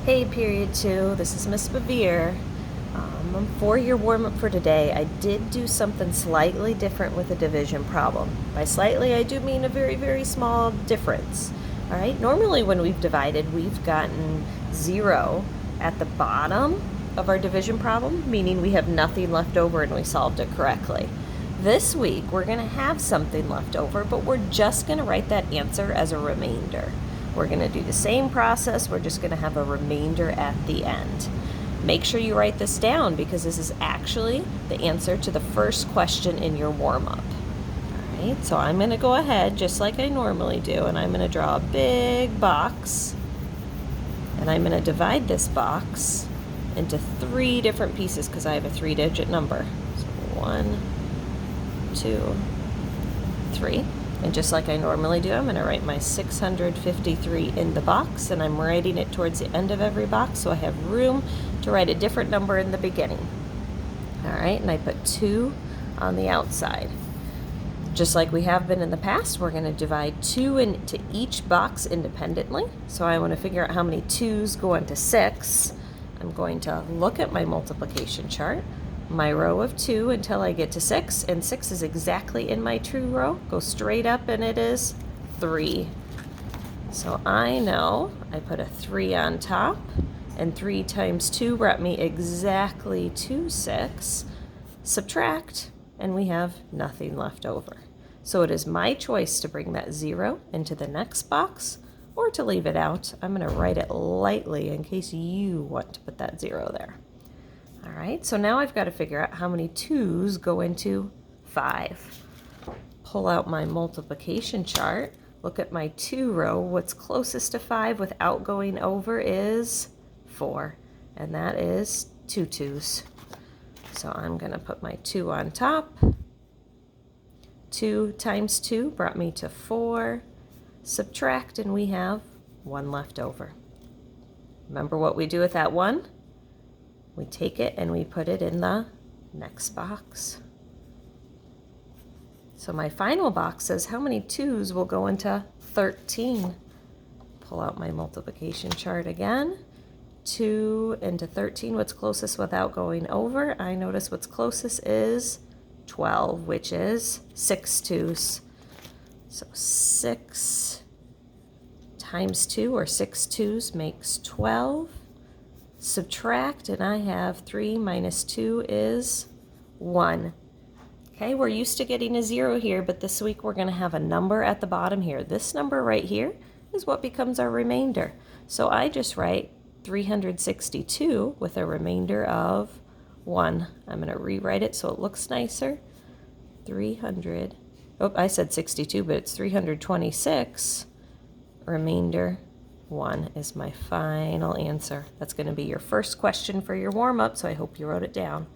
Hey, period 2, this is Miss Bevere. For your warm-up for today, I did do something slightly different with a division problem. By slightly, I do mean a very, very small difference. All right, normally when we've divided, we've gotten 0 at the bottom of our division problem, meaning we have nothing left over and we solved it correctly. This week, we're going to have something left over, but we're just going to write that answer as a remainder. We're going to do the same process, we're just going to have a remainder at the end. Make sure you write this down because this is actually the answer to the first question in your warm-up. All right, so I'm going to go ahead just like I normally do, and I'm going to draw a big box, and I'm going to divide this box into 3 different pieces because I have a 3-digit number. So 1, 2, 3. And just like I normally do, I'm going to write my 653 in the box, and I'm writing it towards the end of every box so I have room to write a different number in the beginning. All right, and I put 2 on the outside. Just like we have been in the past, we're going to divide 2 into each box independently. So I want to figure out how many 2's go into 6. I'm going to look at my multiplication chart, my row of 2 until I get to 6, and 6 is exactly in my true row. Go straight up and it is 3. So I know I put a 3 on top, and 3 times 2 brought me exactly to 6. Subtract, and we have nothing left over. So it is my choice to bring that 0 into the next box or to leave it out. I'm going to write it lightly in case you want to put that 0 there. All right, so now I've got to figure out how many 2's go into 5. Pull out my multiplication chart, look at my 2 row. What's closest to 5 without going over is 4, and that is 2 2's. So I'm going to put my 2 on top. 2 times 2 brought me to 4. Subtract, and we have 1 left over. Remember what we do with that 1? We take it and we put it in the next box. So my final box says how many 2's will go into 13. Pull out my multiplication chart again. 2 into 13, what's closest without going over? I notice what's closest is 12, which is 6 2's. So 6 times 2, or 6 2's, makes 12. Subtract, and I have 3 minus 2 is 1. Okay, we're used to getting a 0 here, but this week we're going to have a number at the bottom here. This number right here is what becomes our remainder. So I just write 362 with a remainder of 1. I'm going to rewrite it so it looks nicer. 300, oh, I said 62, but it's 326, remainder 1 is my final answer. That's going to be your first question for your warm-up, so I hope you wrote it down.